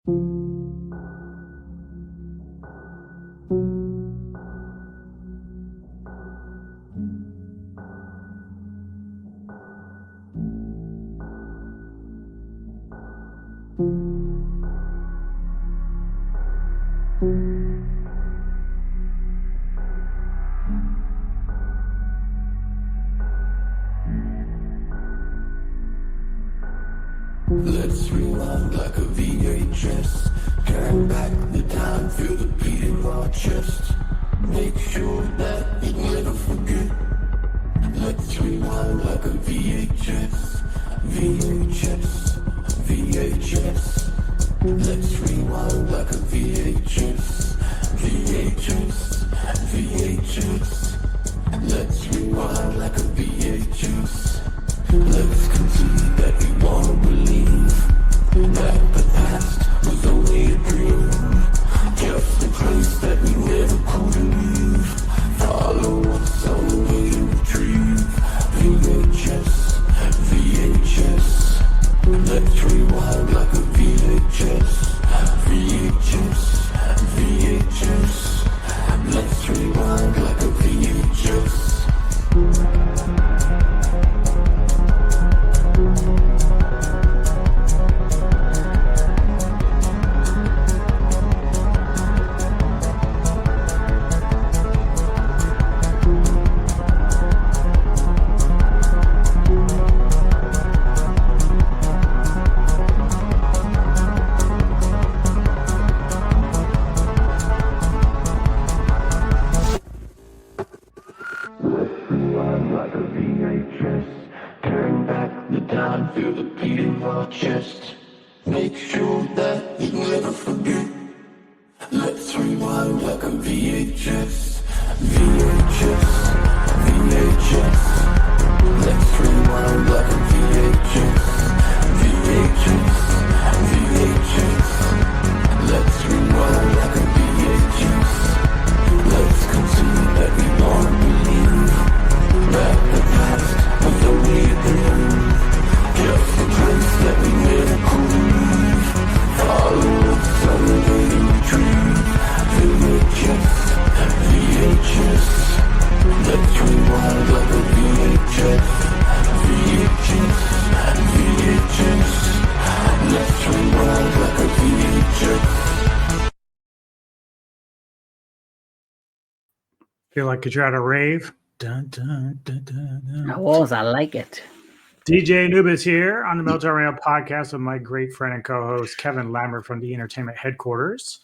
Let's rewind like a VHS. Turn back the time, feel the beat in our chest. Make sure that we never forget. Let's rewind like a VHS. VHS, VHS. Let's rewind like a VHS. VHS, VHS. Let's rewind like a VHS. Let's concede that we wanna believe that the past was only a dream, just a place that we never could leave. Follow what's on the way to retrieve. VHS, VHS. Let's rewind like a VHS. VHS, VHS. Let's rewind like a VHS. Feel the beat in our chest. Make sure that we never forget. Let's rewind like a VHS. VHS, VHS. Let's rewind like a VHS. VHS, VHS. Let's rewind like a VHS. Let's concede that we wanna believe that the past was only a dream, just a place that we never could leave. Follow what's on the way to retrieve. VHS, VHS. Let's rewind like a VHS. VHS, VHS. Let's rewind like a VHS. Feel like you're at a rave? Dun, dun, dun, dun, dun. I like it. DJ Anubis here on the Military Rail podcast with my great friend and co-host Kevin Lambert from the Entertainment Headquarters.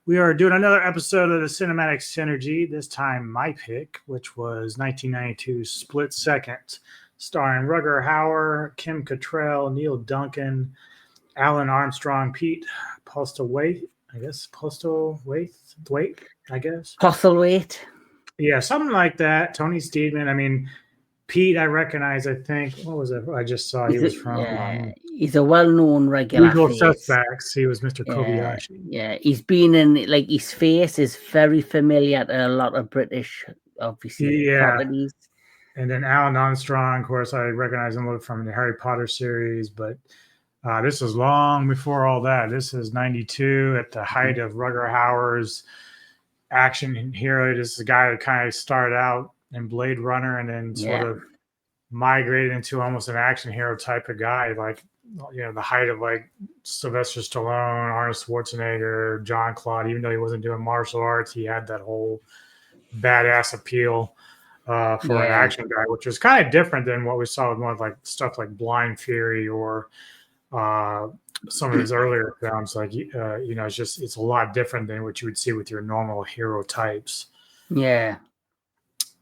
We are doing another episode of the Cinematic Synergy, this time my pick, which was 1992's Split Second, starring Rutger Hauer, Kim Cattrall, Neil Duncan, Alan Armstrong, Pete Postlethwaite, Postlethwaite. Yeah, something like that. Tony Steedman. I mean, Pete, I recognize, I think. What was it? I just saw he was from... he's a well-known regular Usual face. Suspects. He was Mr. Kobayashi. Yeah, he's been in, like, his face is very familiar to a lot of British, obviously, properties. And then Alan Armstrong, of course, I recognize him from the Harry Potter series, but this is long before all that. This is 92 at the height of Rutger Hauer's action hero. This is a guy that kind of started out in Blade Runner and then sort of migrated into almost an action hero type of guy, like, you know, the height of like Sylvester Stallone, Arnold Schwarzenegger, John Claude. Even though he wasn't doing martial arts, he had that whole badass appeal for an action guy, which was kind of different than what we saw with more like stuff like Blind Fury or some of his earlier films. Like, you know, it's a lot different than what you would see with your normal hero types. Yeah.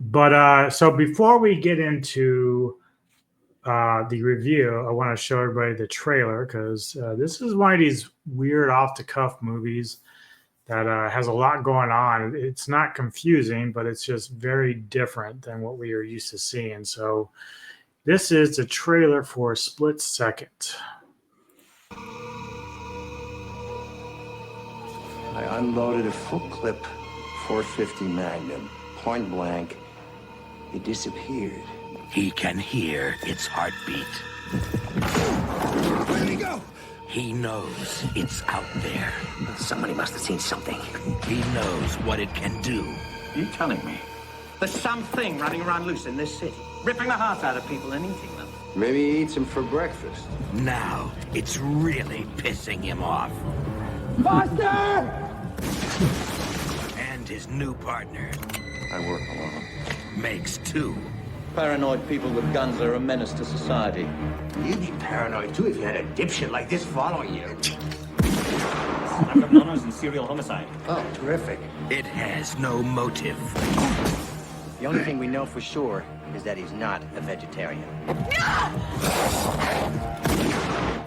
But so before we get into the review, I want to show everybody the trailer because this is one of these weird off-the-cuff movies that has a lot going on. It's not confusing, but it's just very different than what we are used to seeing. So this is the trailer for Split Second. I unloaded a full clip 450 Magnum, point blank. It disappeared. He can hear its heartbeat. Where'd he go? He knows it's out there. Somebody must have seen something. He knows what it can do. You telling me? There's something running around loose in this city, ripping the hearts out of people and eating them. Maybe he eats them for breakfast. Now, it's really pissing him off. Faster! And his new partner I work alone. makes two. Paranoid people with guns are a menace to society. You'd be paranoid too if you had a dipshit like this following you. I've got nonos and serial homicide. Oh, terrific. It has no motive. The only thing we know for sure is that he's not a vegetarian. It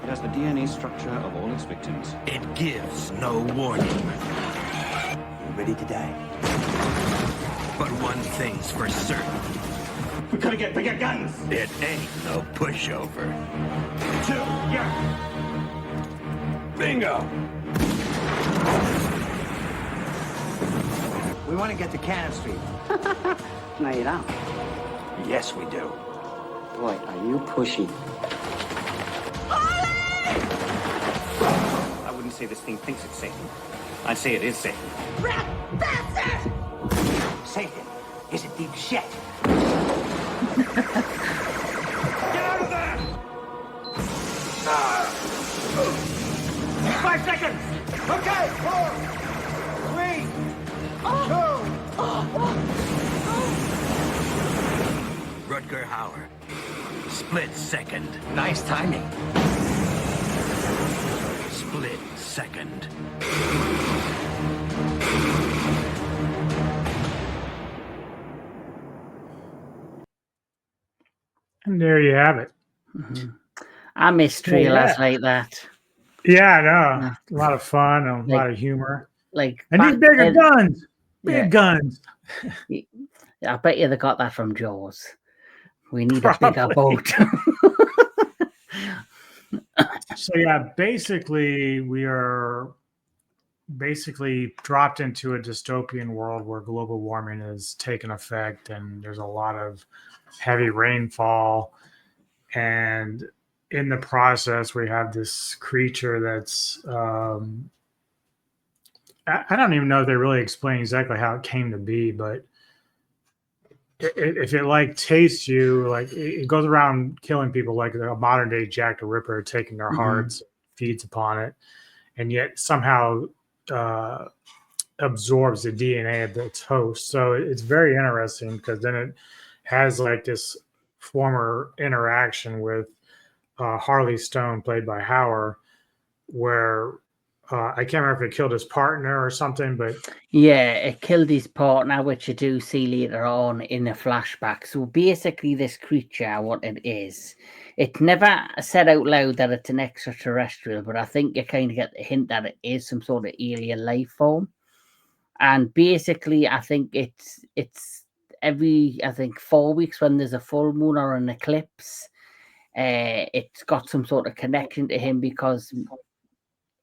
has the DNA structure of all its victims. It gives no warning. You ready to die? But one thing's for certain. We gotta get bigger guns! It ain't no pushover. Two, yeah! Bingo! We want to get to Cannon Street. No, you don't. Yes, we do. Boy, are you pushy. I wouldn't say this thing thinks it's Satan. I'd say it is Satan. Rat bastard! Satan is a deep shit. Get out of there! 5 seconds! Okay, 4, 3, 2. Rutger Hauer. Split second. Nice timing. Split second. And there you have it. Mm-hmm. I miss trailers like that. Yeah, I know. A lot of fun, a lot of humor. Like, I need bigger guns. Big guns. I bet you they got that from Jaws. We need a bigger boat. So yeah, basically we are dropped into a dystopian world where global warming has taken effect and there's a lot of heavy rainfall, and in the process we have this creature that's I don't even know if they really explain exactly how it came to be, but if it like tastes you, like it goes around killing people like a modern day Jack the Ripper, taking their hearts, feeds upon it, and yet somehow absorbs the DNA of its host. So it's very interesting because then it has like this former interaction with Harley Stone, played by Hauer, where I can't remember if it killed his partner or something, but yeah, it killed his partner, which you do see later on in a flashback. So basically, this creature, what it is, it never said out loud that it's an extraterrestrial, but I think you kind of get the hint that it is some sort of alien life form. And basically, I think it's every 4 weeks when there's a full moon or an eclipse, it's got some sort of connection to him because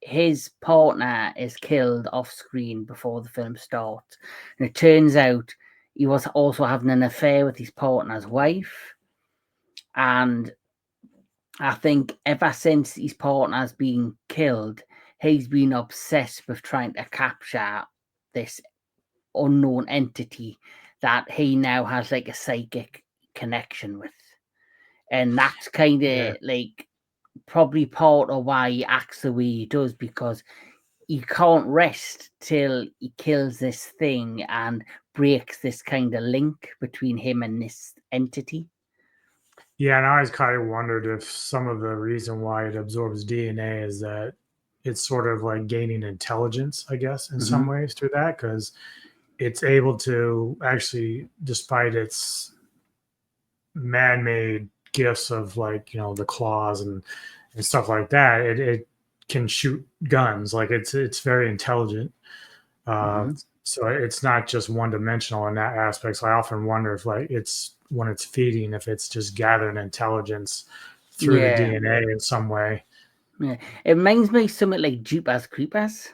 his partner is killed off screen before the film starts. And it turns out he was also having an affair with his partner's wife. And I think ever since his partner's been killed, he's been obsessed with trying to capture this unknown entity that he now has like a psychic connection with. And that's kind of like probably part of why he acts the way he does, because he can't rest till he kills this thing and breaks this kind of link between him and this entity. yeah, and I always kind of wondered if some of the reason why it absorbs DNA is that it's sort of like gaining intelligence, I guess, in some ways through that, because it's able to actually, despite its man-made gifts of like, you know, the claws and stuff like that, it can shoot guns. Like it's very intelligent. So it's not just one-dimensional in that aspect. So I often wonder if like it's when it's feeding, if it's just gathering intelligence through the DNA in some way. Yeah, it reminds me of something like Jeepers Creepers.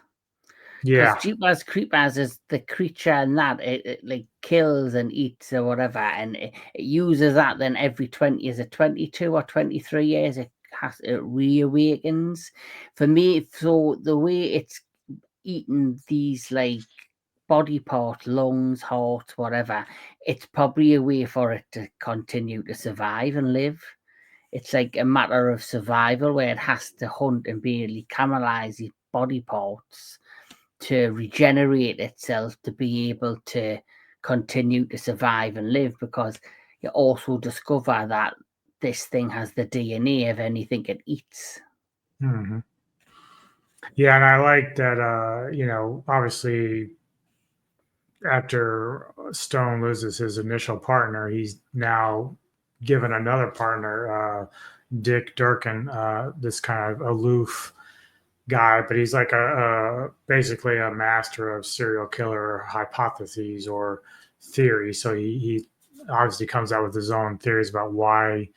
Yeah, Jeepers Creepers is the creature and that it like kills and eats or whatever, and it uses that then every 22 or 23 years. It it reawakens. For me, so the way it's eating these like body parts, lungs, heart, whatever, it's probably a way for it to continue to survive and live. It's like a matter of survival where it has to hunt and barely cannibalize these body parts to regenerate itself to be able to continue to survive and live, because you also discover that this thing has the DNA of anything it eats. Mm-hmm. Yeah, and I like that, obviously after Stone loses his initial partner, he's now given another partner, Dick Durkin, this kind of aloof guy, but he's like basically a master of serial killer hypotheses or theories. So he obviously comes out with his own theories about why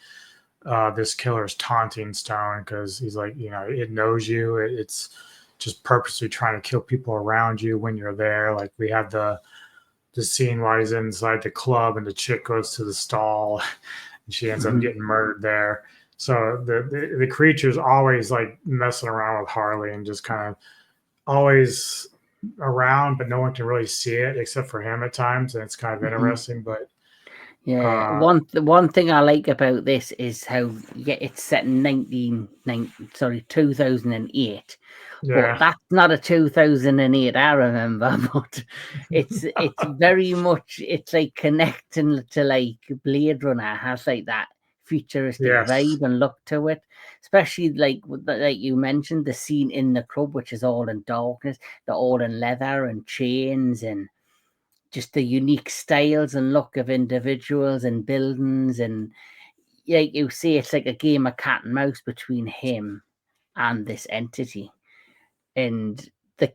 this killer is taunting Stone, because he's like, it knows you. It's just purposely trying to kill people around you when you're there. Like we have the scene while he's inside the club and the chick goes to the stall and she ends up getting murdered there. So the creature's always like messing around with Harley and just kind of always around, but no one can really see it except for him at times, and it's kind of interesting. But yeah, one thing I like about this is how it's set in 2008. yeah, But that's not a 2008, I remember. But it's very much, it's like connecting to like Blade Runner, has like that futuristic vibe and look to it, especially like you mentioned, the scene in the club, which is all in darkness. They're all in leather and chains, and just the unique styles and look of individuals and buildings. And like you see, it's like a game of cat and mouse between him and this entity. And the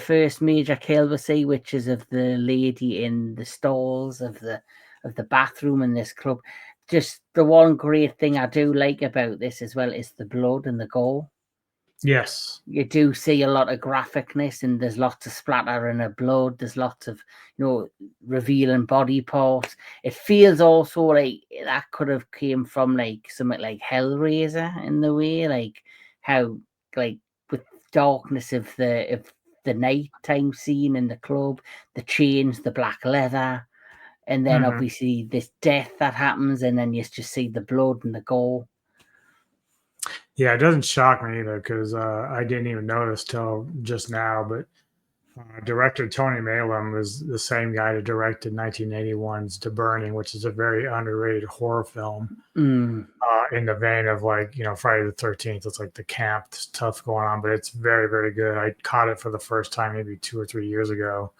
first major kill we see, which is of the lady in the stalls of the bathroom in this club. Just the one great thing I do like about this as well is the blood and the gore. yes, You do see a lot of graphicness, and there's lots of splatter and of blood. There's lots of, revealing body parts. It feels also like that could have came from like something like Hellraiser in the way, like how like with darkness of the nighttime scene in the club, the chains, the black leather, and then obviously this death that happens, and then you just see the blood and the gore. Yeah, it doesn't shock me either, because I didn't even notice till just now. But director Tony Maylam was the same guy that directed 1981's The Burning, which is a very underrated horror film in the vein of like, Friday the 13th. It's like the camp stuff going on, but it's very, very good. I caught it for the first time maybe 2 or 3 years ago.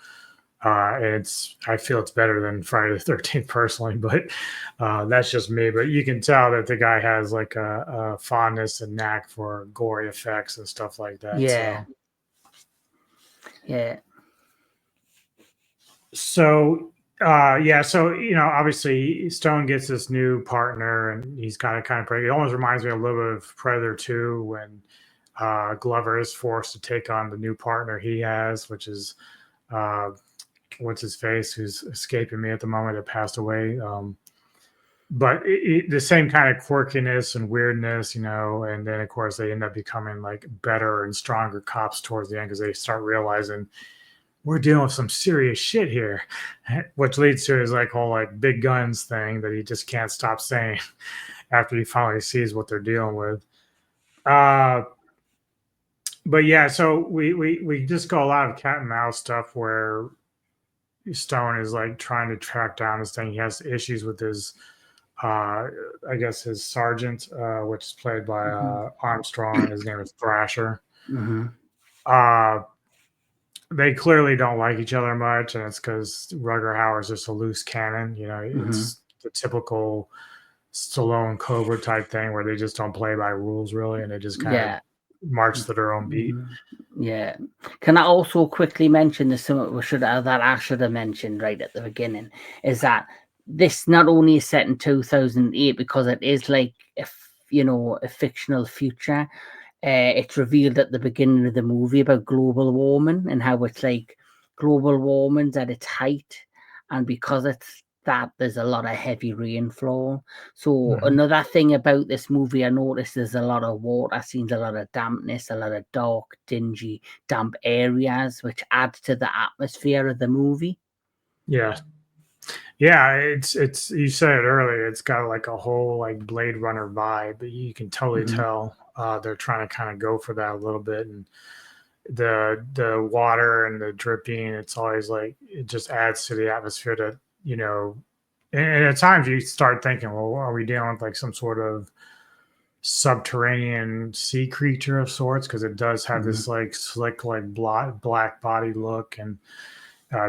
And I feel it's better than Friday the 13th personally, but that's just me. But you can tell that the guy has like a fondness and knack for gory effects and stuff like that. Yeah. So. Yeah. So, obviously Stone gets this new partner, and he's kind of it almost reminds me a little bit of Predator 2 when Glover is forced to take on the new partner he has, which is what's his face, who's escaping me at the moment, that passed away. But the same kind of quirkiness and weirdness, and then of course they end up becoming like better and stronger cops towards the end, because they start realizing we're dealing with some serious shit here, which leads to his like whole like big guns thing that he just can't stop saying after he finally sees what they're dealing with. But yeah, so we just go a lot of cat and mouse stuff where Stone is like trying to track down this thing. He has issues with his I guess his sergeant, which is played by Armstrong. His name is Thrasher. They clearly don't like each other much, and it's because Rutger Hauer is just a loose cannon. It's the typical Stallone Cobra type thing where they just don't play by rules really, and they just kind of march to their own beat. Yeah. Can I also quickly mention this? Something that I should have mentioned right at the beginning is that this not only is set in 2008 because it is like a fictional future. It's revealed at the beginning of the movie about global warming and how it's like global warming's at its height, and because it's that there's a lot of heavy rainfall. So another thing about this movie, I noticed there's a lot of water scenes, a lot of dampness, a lot of dark, dingy, damp areas, which add to the atmosphere of the movie. Yeah. Yeah, it's you said it earlier, it's got like a whole like Blade Runner vibe, but you can totally tell they're trying to kind of go for that a little bit. And the water and the dripping, it's always like it just adds to the atmosphere that, you know, and at times you start thinking, well, are we dealing with like some sort of subterranean sea creature of sorts? Because it does have this like slick, like black body look, and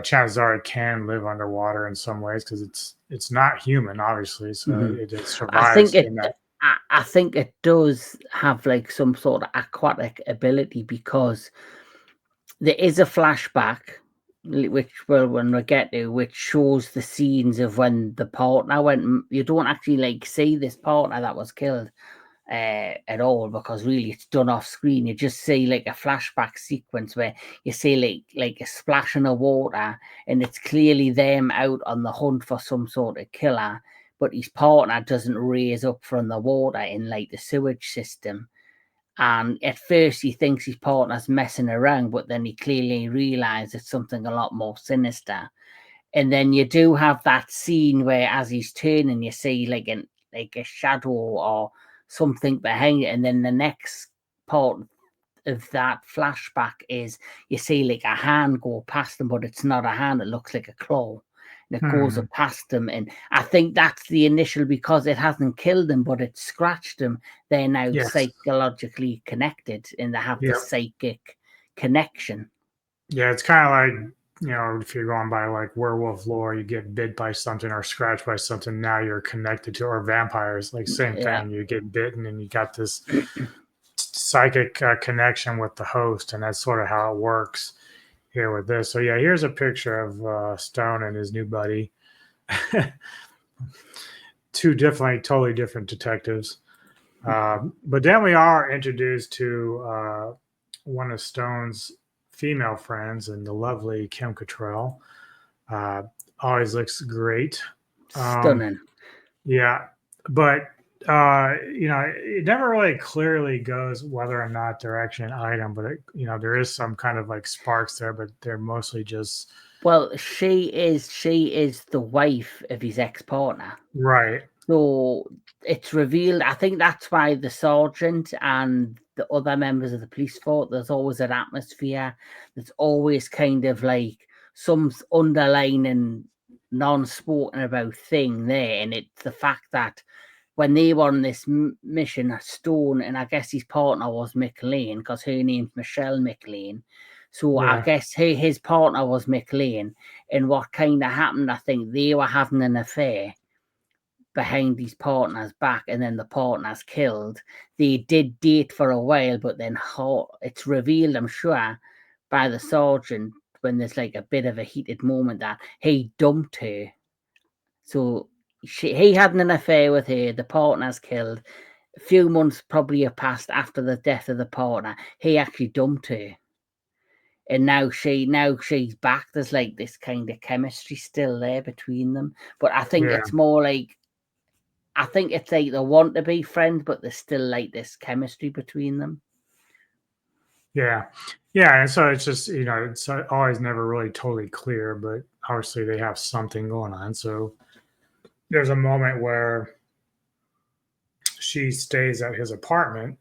chances are it can live underwater in some ways because it's not human, obviously. So it survives in that. I think it does have like some sort of aquatic ability, because there is a flashback, which when we get to, which shows the scenes of when the partner went. You don't actually like see this partner that was killed at all, because really it's done off screen. You just see like a flashback sequence where you see like a splashing of water, and it's clearly them out on the hunt for some sort of killer, but his partner doesn't raise up from the water in like the sewage system. And at first he thinks his partner's messing around, but then he clearly realizes it's something a lot more sinister. And then you do have that scene where as he's turning, you see like a shadow or something behind it. And then the next part of that flashback is you see like a hand go past them, but it's not a hand, it looks like a claw. And it goes up past them. And I think that's the initial, because it hasn't killed them, but it scratched them. They're now psychologically connected, and they have the psychic connection. Yeah, it's kind of like, you know, if you're going by like werewolf lore, you get bit by something or scratched by something, now you're connected to, or vampires, like same thing. You get bitten and you got this psychic connection with the host, and that's sort of how it works here with this. So yeah, here's a picture of Stone and his new buddy. Two totally different detectives. But then we are introduced to one of Stone's female friends, and the lovely Kim Cattrall. Always looks great. Stunning. Yeah, but you know, it never really clearly goes whether or not they're actually an item, but you know, there is some kind of like sparks there, but they're mostly just. Well, she is the wife of his ex-partner. Right. So it's revealed. I think that's why the sergeant and the other members of the police thought there's always an atmosphere. There's always kind of like some underlying non-spoken about thing there. And it's the fact that when they were on this mission, Stone, and I guess his partner was McLean, because her name's Michelle McLean. So I guess his partner was McLean. And what kind of happened, I think they were having an affair behind his partner's back, and then the partner's killed. They did date for a while, but then it's revealed, I'm sure, by the sergeant when there's like a bit of a heated moment that he dumped her. So he had an affair with her, the partner's killed. A few months probably have passed after the death of the partner. He actually dumped her. And now she's back. There's like this kind of chemistry still there between them. But I think it's more like, I think it's like they want to be friends, but there's still like this chemistry between them. Yeah. Yeah. And so it's just, you know, it's always never really totally clear, but obviously they have something going on. So there's a moment where she stays at his apartment,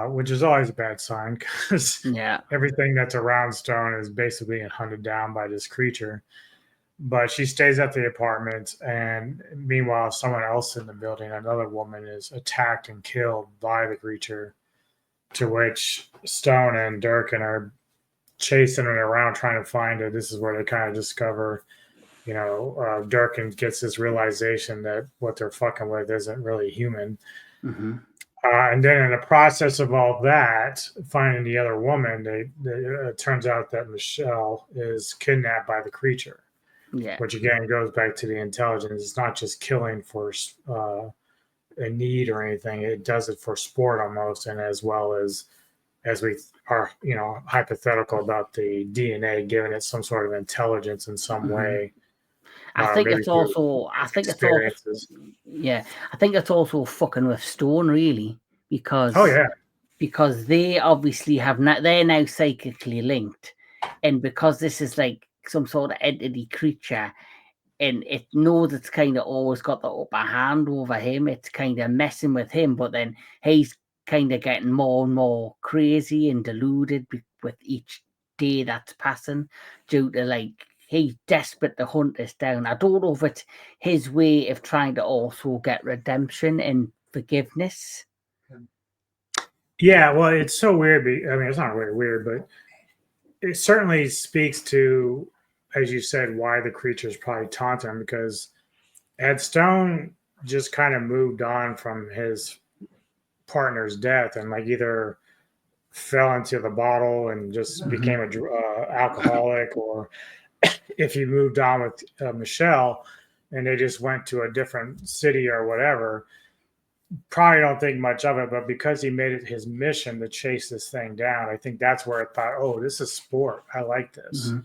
which is always a bad sign, because everything that's around Stone is basically hunted down by this creature. But she stays at the apartment, and meanwhile, someone else in the building, another woman, is attacked and killed by the creature, to which Stone and Durkin are chasing her around trying to find her. This is where they kind of discover, you know, Durkin gets this realization that what they're fucking with isn't really human. And then in the process of all that, finding the other woman, it turns out that Michelle is kidnapped by the creature. Yeah. Which again goes back to the intelligence. It's not just killing for a need or anything. It does it for sport almost, and as well as we are, you know, hypothetical about the DNA, giving it some sort of intelligence in some way. I think maybe it's through also, experiences. yeah, I think it's also fucking with Stone, really, because Oh yeah, they obviously they're now psychically linked, and because this is like some sort of entity creature, and it knows it's kind of always got the upper hand over him, it's kind of messing with him, but then he's kind of getting more and more crazy and deluded with each day that's passing, due to like he's desperate to hunt us down. I don't know if it's his way of trying to also get redemption and forgiveness. yeah. Well, it's so weird. I mean, it's not really weird, but it certainly speaks to, as you said, why the creatures probably taunt him, because Ed Stone just kind of moved on from his partner's death and like either fell into the bottle and just became a alcoholic, or if he moved on with Michelle and they just went to a different city or whatever, probably don't think much of it. But because he made it his mission to chase this thing down, I think that's where it thought, oh, this is sport. I like this. Mm-hmm.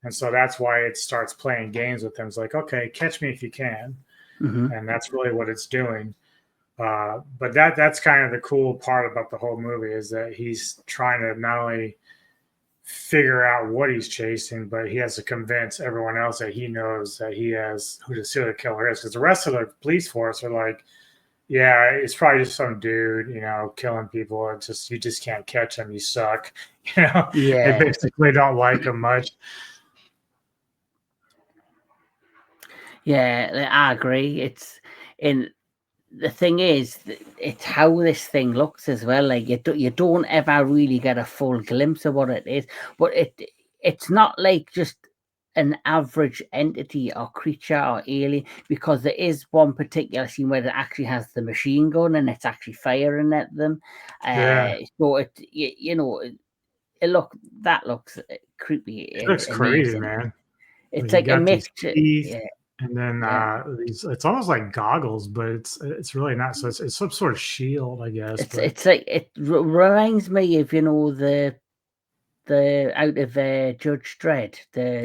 And so that's why it starts playing games with him. It's like, okay, catch me if you can. Mm-hmm. And that's really what it's doing. But that's kind of the cool part about the whole movie, is that he's trying to not only figure out what he's chasing, but he has to convince everyone else that he knows that he has who the serial killer is. Because the rest of the police force are like, yeah, it's probably just some dude, killing people. It's just, you just can't catch him. You suck. They Yeah. basically don't like him much. Yeah, I agree. And the thing is, it's how this thing looks as well. Like you don't ever really get a full glimpse of what it is, but it's not like just an average entity or creature or alien, because there is one particular scene where it actually has the machine gun and it's actually firing at them. Yeah. So it looks creepy. It looks crazy, amazing. man. It's You like a got these mixture. teeth, Yeah. and then these. It's almost like goggles, but it's really not. So it's some sort of shield, I guess. It's like it reminds me of the out of Judge Dredd.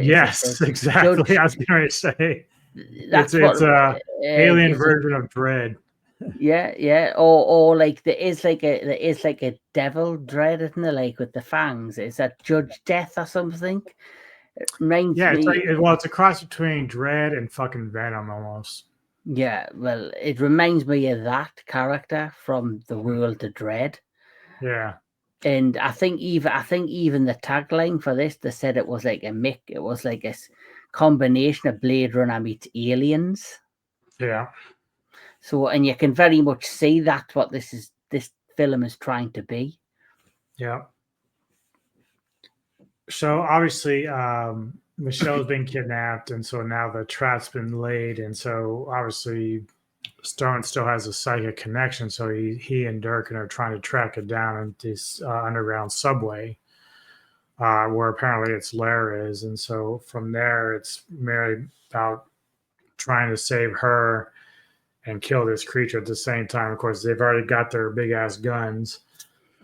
Yes, exactly. I was going to say That's it's a alien is version of Dread. yeah. Or like there is like a devil dread, isn't there? Like with the fangs. Is that Judge Death or something? It reminds Yeah, it's me. like, well, it's a cross between Dread and fucking Venom almost. Yeah, well, it reminds me of that character from the world of Dread. Yeah. And I think even the tagline for this, they said it was like it was like a combination of Blade Runner meets Aliens. Yeah. So, and you can very much see that's what this film is trying to be. Yeah. So obviously, Michelle's been kidnapped, and so now the trap's been laid, and so obviously Stone still has a psychic connection. So he and Durkin are trying to track it down in this underground subway, where apparently its lair is, and so from there it's merely about trying to save her and kill this creature at the same time. Of course, they've already got their big ass guns,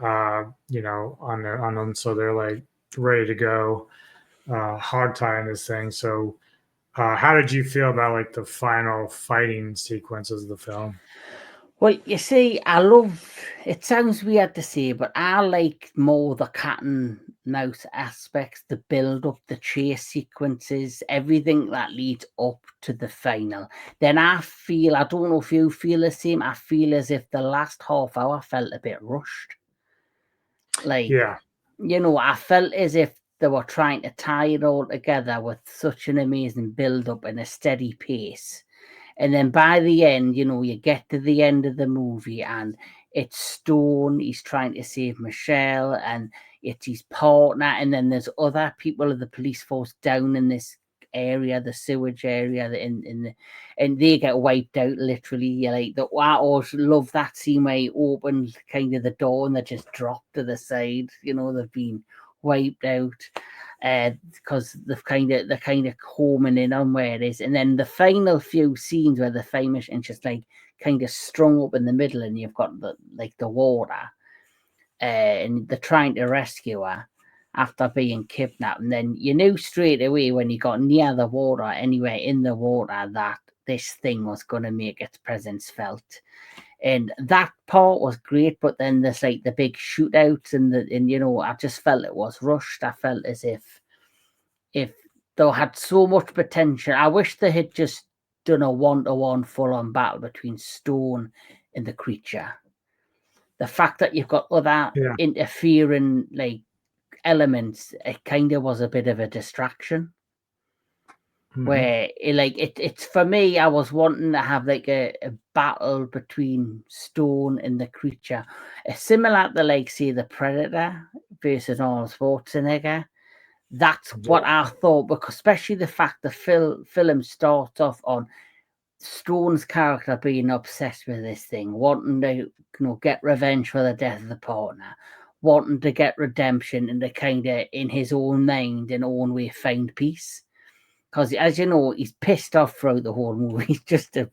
on them, so they're like ready to go, hog tying this thing. So, how did you feel about like the final fighting sequences of the film? Well, you see, I love. It sounds weird to say, but I like more the cat and mouse aspects, the build up, the chase sequences, everything that leads up to the final. Then I don't know if you feel the same. I feel as if the last half hour felt a bit rushed. Like, Yeah. I felt as if they were trying to tie it all together with such an amazing build up and a steady pace. And then by the end, you get to the end of the movie and it's Stone. He's trying to save Michelle and it's his partner. And then there's other people of the police force down in this area, the sewage area, and they get wiped out literally. I always love that scene where he opened kind of the door and they just dropped to the side. They've been wiped out. Because they're kind of homing in on where it is, and then the final few scenes where the famous and just like kind of strung up in the middle, and you've got the water, and they're trying to rescue her. after being kidnapped. And then you knew straight away when you got near the water, anywhere in the water, that this thing was going to make its presence felt. And that part was great, but then there's like the big shootouts and you know, I just felt it was rushed. I felt as if they had so much potential. I wish they had just done a 1-to-1 full-on battle between Stone and the creature. The fact that you've got other interfering like elements, it kind of was a bit of a distraction. Where it's for me, I was wanting to have like a battle between Stone and the creature, similar to like say the Predator versus Arnold Schwarzenegger. That's what I thought, because especially the fact the film starts off on Stone's character being obsessed with this thing, wanting to get revenge for the death of the partner, wanting to get redemption, and to kind of in his own mind and own way find peace. Because, as you know, he's pissed off throughout the whole movie. He's just a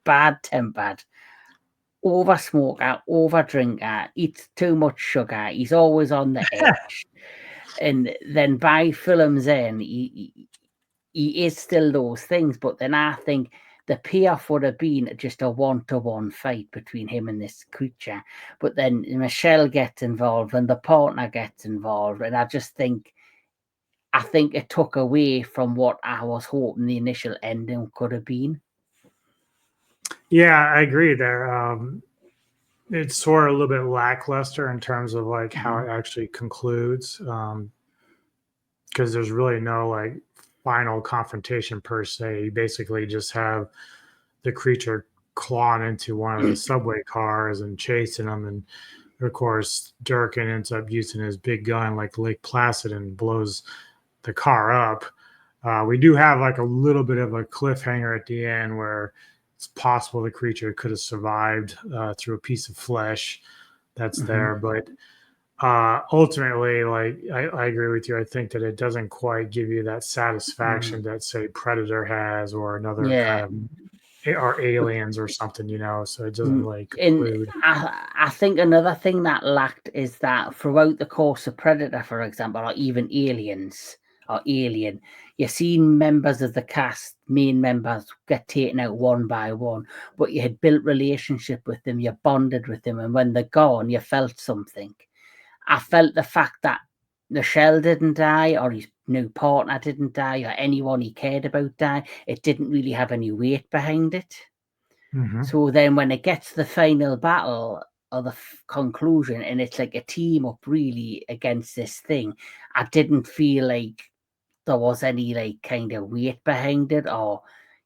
bad-tempered, over-smoker, over-drinker, eats too much sugar. He's always on the edge. And then by film's end, he is still those things. But then I think the payoff would have been just a 1-to-1 fight between him and this creature. But then Michelle gets involved and the partner gets involved. And I think it took away from what I was hoping the initial ending could have been. Yeah, I agree there. It's sort of a little bit lackluster in terms of like how it actually concludes, because there's really no like final confrontation per se. You basically just have the creature clawing into one of the subway cars and chasing them, and of course Durkin ends up using his big gun like Lake Placid and blows the car up. We do have like a little bit of a cliffhanger at the end where it's possible the creature could have survived through a piece of flesh that's there. But ultimately, like I agree with you. I think that it doesn't quite give you that satisfaction that say Predator has or another kind of, or Aliens or something, so it doesn't like conclude. I think another thing that lacked is that throughout the course of Predator, for example, or even Aliens or Alien, you've seen members of the cast, main members, get taken out one by one, but you had built relationship with them, you bonded with them, and when they're gone, you felt something. I felt the fact that Michelle didn't die, or his new partner didn't die, or anyone he cared about died, it didn't really have any weight behind it. So then when it gets to the final battle or the conclusion, and it's like a team up really against this thing, I didn't feel like there was any like kind of weight behind it, or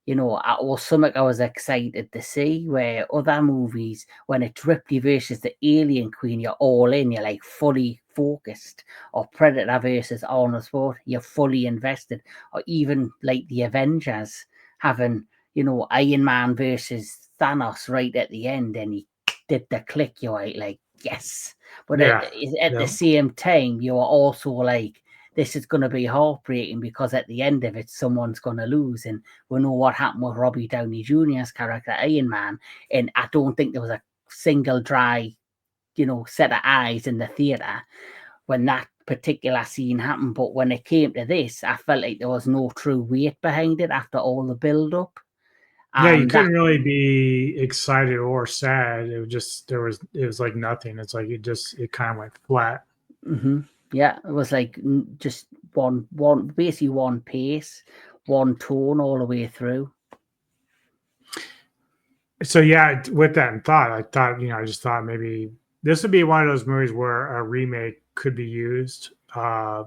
it was something I was excited to see. Where other movies, when it's Ripley versus the Alien Queen, you're all in, you're like fully focused, or Predator versus Arnold Schwarzenegger, you're fully invested, or even like the Avengers having Iron Man versus Thanos right at the end, and he did the click, you're like yes. But at the same time, you are also like, this is going to be heartbreaking, because at the end of it, someone's going to lose. And we know what happened with Robbie Downey Jr.'s character, Iron Man. And I don't think there was a single dry, set of eyes in the theatre when that particular scene happened. But when it came to this, I felt like there was no true weight behind it after all the build-up. Yeah, you couldn't really be excited or sad. It was like nothing. It's like it kind of went flat. Yeah, it was like just basically one pace, one tone all the way through. So yeah, with that in thought, I just thought maybe this would be one of those movies where a remake could be used. For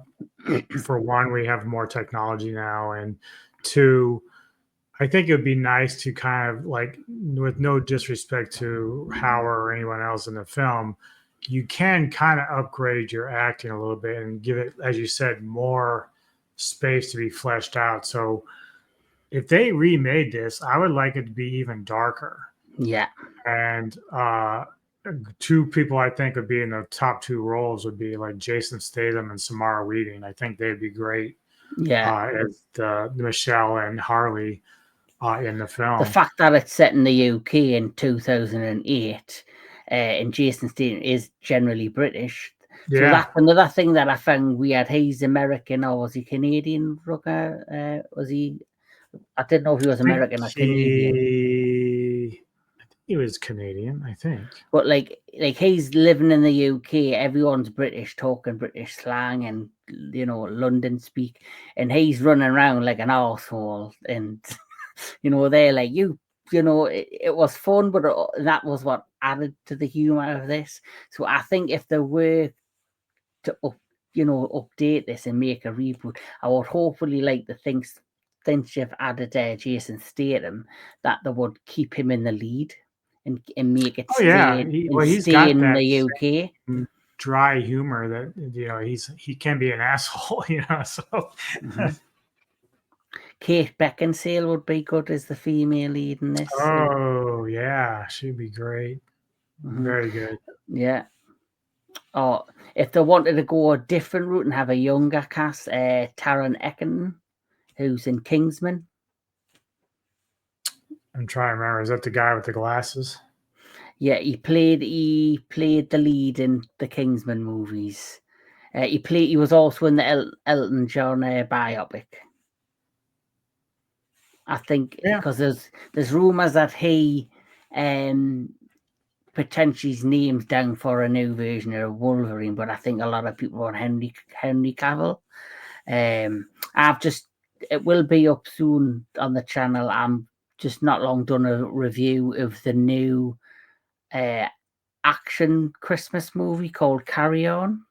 one, we have more technology now, and two, I think it would be nice to kind of like, with no disrespect to Hauer or anyone else in the film, you can kind of upgrade your acting a little bit and give it, as you said, more space to be fleshed out. So if they remade this, I would like it to be even darker. Yeah. And two people I think would be in the top two roles would be like Jason Statham and Samara Weaving. I think they'd be great. Yeah. As Michelle and Harley in the film. The fact that it's set in the UK in 2008 and Jason Statham is generally British, So Yeah. that's another thing that I found weird. He's American, or was he Canadian? Rutger? Was he? I didn't know if he was I think American or Canadian. he was Canadian, I think. But like he's living in the UK. Everyone's British, talking British slang and London speak, and he's running around like an arsehole. And they're like it was fun, but that was what added to the humor of this. So I think if there were to update this and make a reboot, I would hopefully like the things you've added there, Jason Statham, that they would keep him in the lead and make it he's stay got in that the UK. dry humor that he can be an asshole, so Kate Beckinsale would be good as the female lead in this. Oh yeah, she'd be great. Very good. Yeah. Or if they wanted to go a different route and have a younger cast, Taron Egerton, who's in Kingsman. I'm trying to remember. Is that the guy with the glasses? Yeah, he played the lead in the Kingsman movies. He was also in the Elton John biopic. I think because there's rumors that he potentially his name's down for a new version of Wolverine, but I think a lot of people want Henry Cavill. It will be up soon on the channel. I'm just not long done a review of the new action Christmas movie called Carry On,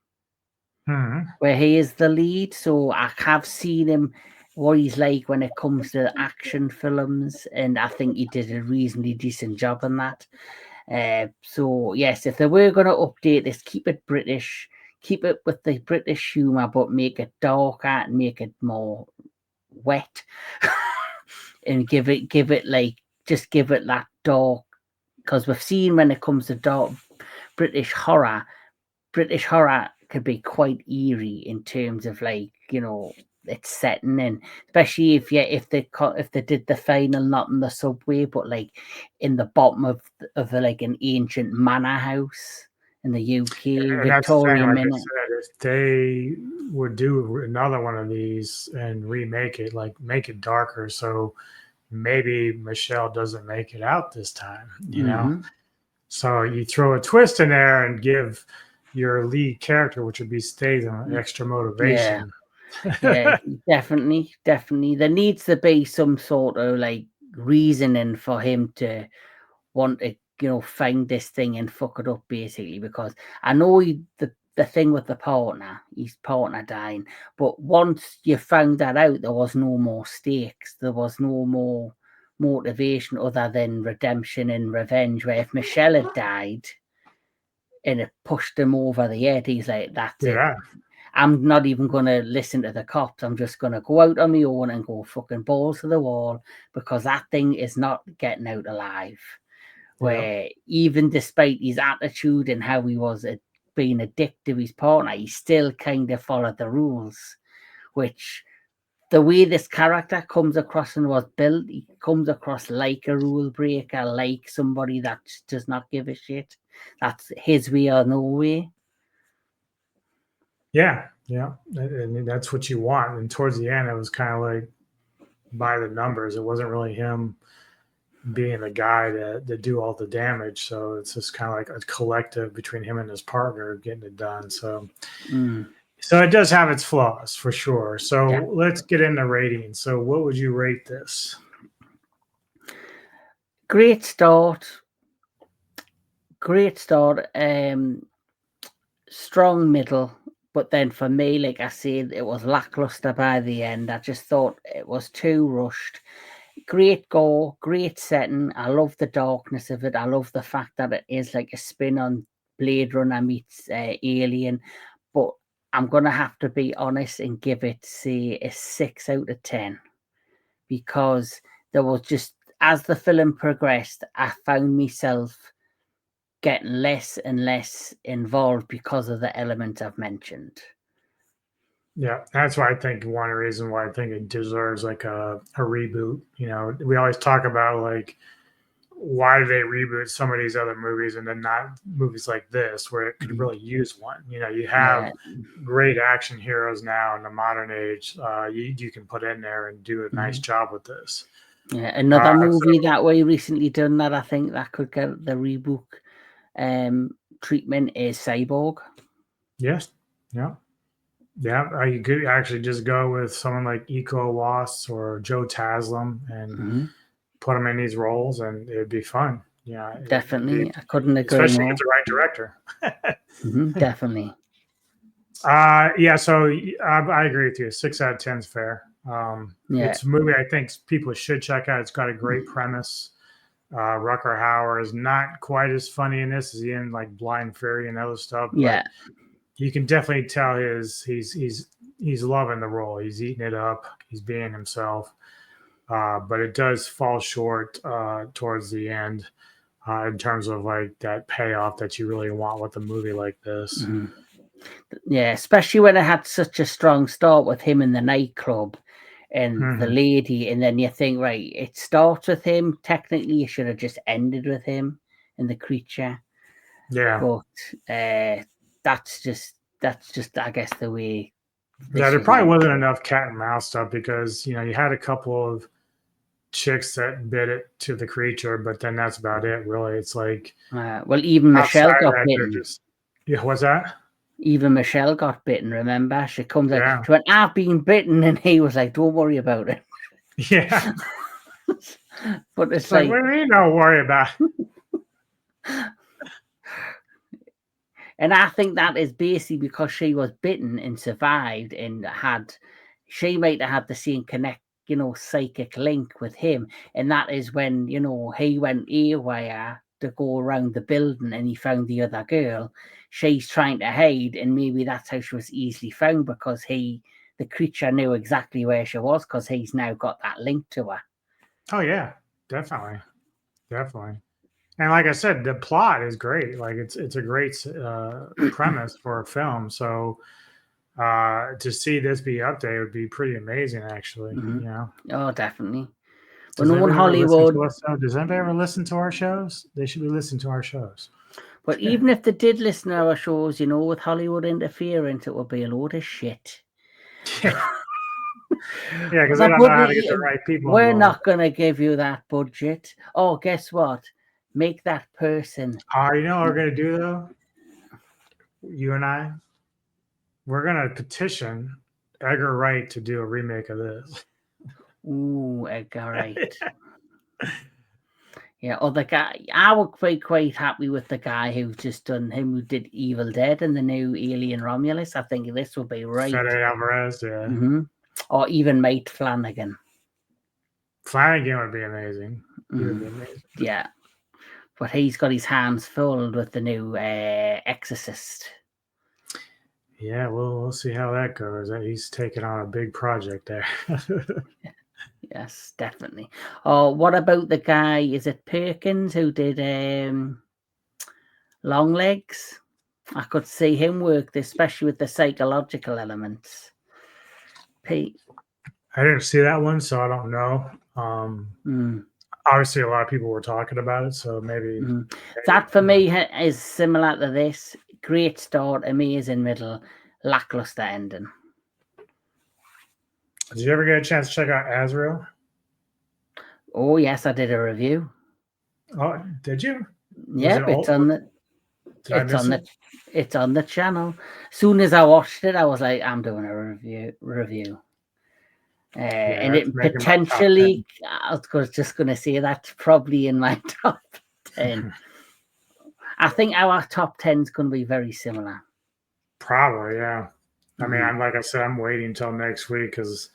where he is the lead. So I have seen him, what he's like when it comes to action films, and I think he did a reasonably decent job on that. So yes, if they were going to update this, keep it British, keep it with the British humor, but make it darker and make it more wet, and give it that dark. Because we've seen when it comes to dark British horror could be quite eerie in terms of its setting in, especially if they did the final not in the subway but like in the bottom of like an ancient manor house in the UK, and Victorian that's the thing, like minute. I said, if they would do another one of these and remake it, like make it darker, so maybe Michelle doesn't make it out this time, So you throw a twist in there and give your lead character, which would be Statham, extra motivation. Yeah, definitely. There needs to be some sort of like reasoning for him to want to, find this thing and fuck it up, basically. Because I know the thing with the partner, his partner dying, but once you found that out, there was no more stakes. There was no more motivation other than redemption and revenge. Where if Michelle had died and it pushed him over the edge, he's like, that's it. I'm not even going to listen to the cops. I'm just going to go out on my own and go fucking balls to the wall, because that thing is not getting out alive. Where even despite his attitude and how he was being a dick to his partner, he still kind of followed the rules, which the way this character comes across and was built, he comes across like a rule breaker, like somebody that does not give a shit. That's his way or no way. Yeah. And that's what you want. And towards the end, it was kind of like by the numbers. It wasn't really him being the guy to do all the damage. So it's just kind of like a collective between him and his partner getting it done. So so it does have its flaws for sure. So let's get into ratings. So what would you rate this? Great start. Strong middle. But then for me, like I said, it was lackluster by the end. I just thought it was too rushed. Great gore, great setting. I love the darkness of it. I love the fact that it is like a spin on Blade Runner meets Alien. But I'm going to have to be honest and give it, say, a 6 out of 10. Because there was just, as the film progressed, I found myself getting less and less involved because of the elements I've mentioned. Yeah, that's why I think one reason why I think it deserves like a reboot. We always talk about like why do they reboot some of these other movies and then not movies like this where it could really use one? You know, you have great action heroes now in the modern age. You can put in there and do a nice job with this. Yeah, another movie that we recently done that I think that could get the reboot treatment is Cyborg. Yes. Yeah. Yeah. You could actually just go with someone like Iko Uwais or Joe Taslim and put them in these roles, and it'd be fun. Yeah, definitely. I couldn't agree especially more. with the right director. Definitely. Yeah. So I agree with you. 6 out of 10 is fair. It's a movie I think people should check out. It's got a great premise. Rutger Hauer is not quite as funny in this as he in like Blind Fury and other stuff. But you can definitely tell he's loving the role. He's eating it up. He's being himself. But it does fall short towards the end in terms of like that payoff that you really want with a movie like this. Yeah, especially when it had such a strong start with him in the nightclub and the lady, and then you think, right, it starts with him. Technically, you should have just ended with him and the creature. Yeah, but that's just I guess the way. Yeah, there probably wasn't enough cat and mouse stuff because you had a couple of chicks that bit it to the creature, but then that's about it. Really, it's like well, even Michelle got bitten. What's that? Even Michelle got bitten. Remember, she comes out. She went, "I've been bitten," and he was like, "Don't worry about it." Yeah, but it's like, what do you mean, don't worry about it? And I think that is basically because she was bitten and survived, and she might have had the same psychic link with him, and that is when he went haywire to go around the building and he found the other girl. She's trying to hide, and maybe that's how she was easily found because the creature knew exactly where she was because he's now got that link to her. Oh yeah, definitely. And like I said, the plot is great. Like it's a great premise for a film. So to see this be updated would be pretty amazing, actually. Oh, definitely. Does anybody ever listen to our shows? They should be listening to our shows. But even if they did listen to our shows, with Hollywood interference, it would be a load of shit. Yeah, because they don't know how to get the right people. We're not going to give you that budget. Oh, guess what? Make that person. You know what we're going to do, though? You and I, we're going to petition Edgar Wright to do a remake of this. Ooh, Edgar Wright. Yeah, or the guy, I would be quite happy with the guy who did Evil Dead and the new Alien Romulus. I think this would be right. Fede Alvarez, yeah. Or even Mate Flanagan. Flanagan would be amazing. He would be amazing. Yeah. But he's got his hands full with the new Exorcist. Yeah, we'll see how that goes. He's taking on a big project there. Yes, definitely. Oh, what about the guy? Is it Perkins who did Long Legs? I could see him work, especially with the psychological elements. Pete, I didn't see that one, so I don't know. Obviously, a lot of people were talking about it, so maybe that for me is similar to this. Great start, amazing middle, lackluster ending. Did you ever get a chance to check out Azrael? Oh yes, I did a review. Oh, did you? Yeah, it's on the channel. As soon as I watched it, I was like, I'm doing a review. And it potentially, I was just going to say that's probably in my top 10. I think our top 10 is going to be very similar. Probably, yeah. I mean, like I said, I'm waiting until next week because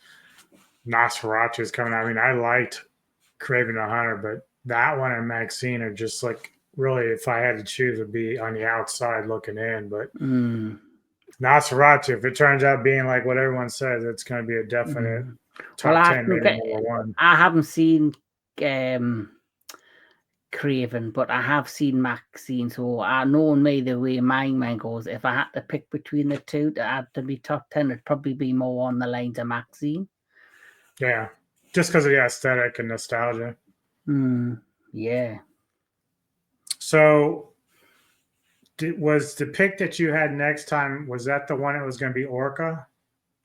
Nosferatu is coming out. I mean, I liked Craven the Hunter, but that one and Maxine are just like really, if I had to choose, would be on the outside looking in. But Nosferatu, if it turns out being like what everyone says, it's going to be a definite top 10, maybe number one. I haven't seen Craven, but I have seen Maxine, so I know me the way my mind goes. If I had to pick between the two to add to be top 10, it'd probably be more on the lines of Maxine. Yeah, just because of the aesthetic and nostalgia. Yeah, So, was the pick that you had next time, was that the one that was going to be Orca?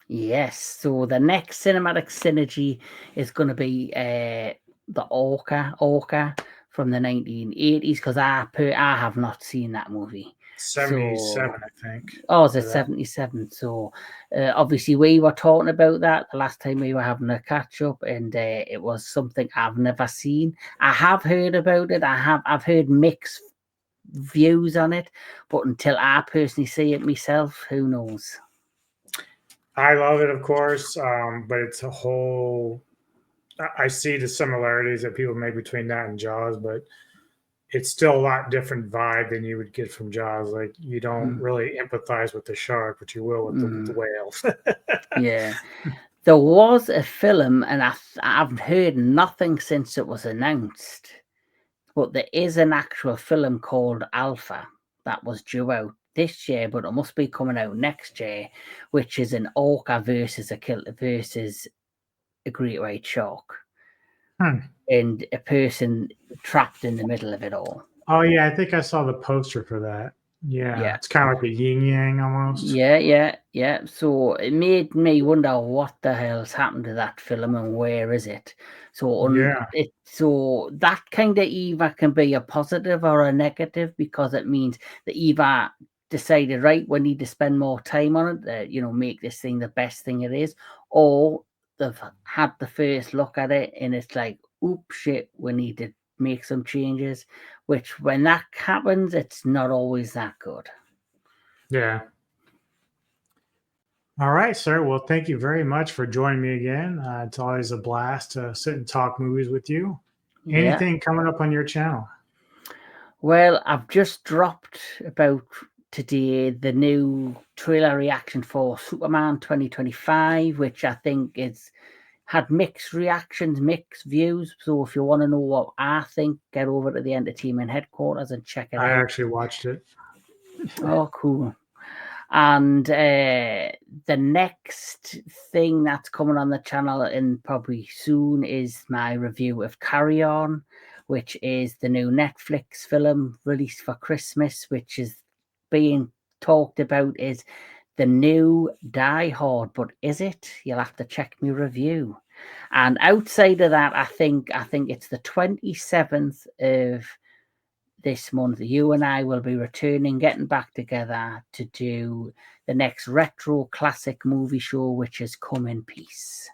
Yes. So the next cinematic synergy is going to be the Orca from the 1980s, because I have not seen that movie. 77, I think. Oh, it's a 77. So obviously we were talking about that the last time we were having a catch up, and it was something I've never seen. I have heard about it. I've heard mixed views on it, but until I personally see it myself, who knows? I love it, of course, but it's a whole. I see the similarities that people make between that and Jaws, but it's still a lot different vibe than you would get from Jaws. Like, you don't really empathize with the shark, but you will with the whales. Yeah. There was a film, and I've heard nothing since it was announced, but there is an actual film called Alpha that was due out this year, but it must be coming out next year, which is an orca versus a great white shark, and a person trapped in the middle of it all. Oh yeah, I think I saw the poster for that. Yeah. It's kind of like a yin yang almost. Yeah. So it made me wonder what the hell's happened to that film and where is it. So so that kind of either can be a positive or a negative, because it means that either decided, right, we need to spend more time on it, make this thing the best thing it is, or they've had the first look at it and it's like, oops, shit, we need to make some changes, which when that happens, it's not always that good. Yeah. All right, sir. Well, thank you very much for joining me again. It's always a blast to sit and talk movies with you. Anything coming up on your channel? Well, I've just dropped about today the new trailer reaction for Superman 2025, which I think had mixed reactions, mixed views. So if you want to know what I think, get over to the entertainment headquarters and check it out. I actually watched it. Oh, cool. And the next thing that's coming on the channel and probably soon is my review of Carry On, which is the new Netflix film released for Christmas, which is being talked about is the new Die Hard. But is it? You'll have to check my review. And outside of that, I think it's the 27th of this month. You and I will be returning, getting back together to do the next retro classic movie show, which is Come in Peace.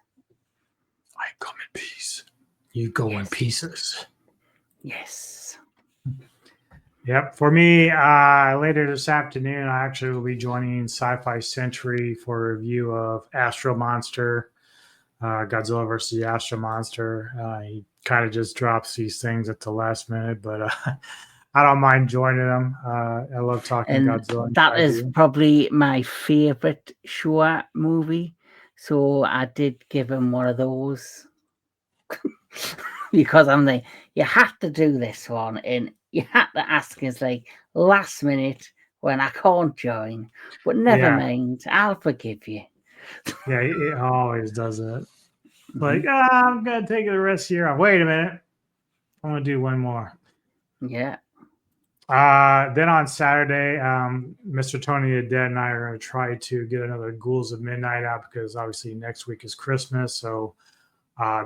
I come in peace. You go in pieces. Yes. Yep. For me, later this afternoon, I actually will be joining Sci-Fi Century for a review of Astro Monster, Godzilla versus the Astro Monster. He kind of just drops these things at the last minute, but I don't mind joining them. I love talking Godzilla. That is probably my favorite Showa movie. So I did give him one of those because I'm like, you have to do this one. And you had to ask us like last minute when I can't join. But never mind, I'll forgive you. Yeah, it always does that. Like, I'm going to take the rest of the year off. Wait a minute. I'm going to do one more. Yeah. Then on Saturday, Mr. Tony the Dead and I are going to try to get another Ghouls of Midnight out, because obviously next week is Christmas. So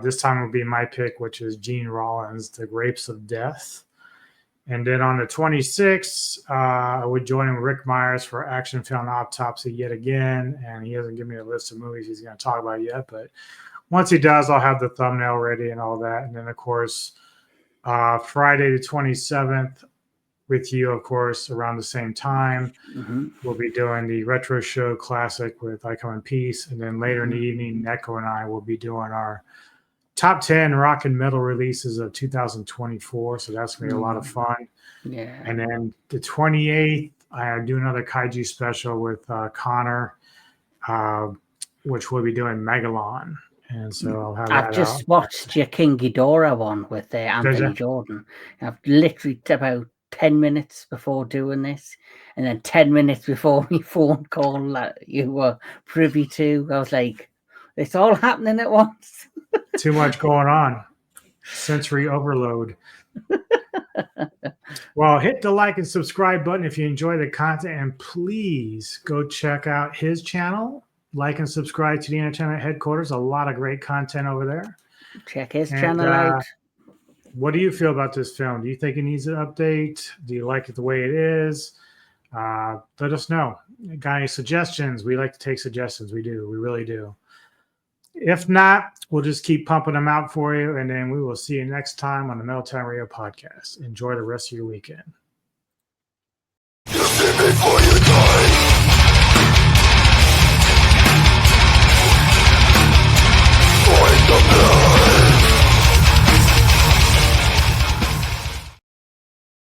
this time will be my pick, which is Gene Rollins' The Grapes of Death. And then on the 26th, I would join him with Rick Myers for Action Film Autopsy yet again. And he hasn't given me a list of movies he's going to talk about yet. But once he does, I'll have the thumbnail ready and all that. And then, of course, Friday the 27th, with you, of course, around the same time. We'll be doing the Retro Show Classic with I Come in Peace. And then later in the evening, Neko and I will be doing our top 10 rock and metal releases of 2024. So that's going to be a lot of fun. Yeah. And then the 28th, I do another Kaiju special with Connor, which we'll be doing Megalon. And so I'll have that I've just out. watched your King Ghidorah one with Anthony Jordan. I've literally about 10 minutes before doing this, and then 10 minutes before my phone call that you were privy to, I was like, it's all happening at once. Too much going on. Sensory overload. Well, hit the like and subscribe button if you enjoy the content, and please go check out his channel. Like and subscribe to the Entertainment Headquarters. A lot of great content over there. Check his And, channel out. What do you feel about this film? Do you think it needs an update? Do you like it the way it is? Let us know. Got any suggestions? We like to take suggestions. We do. We really do. If not, we'll just keep pumping them out for you, and then we will see you next time on the Metal Time Radio podcast. Enjoy the rest of your weekend.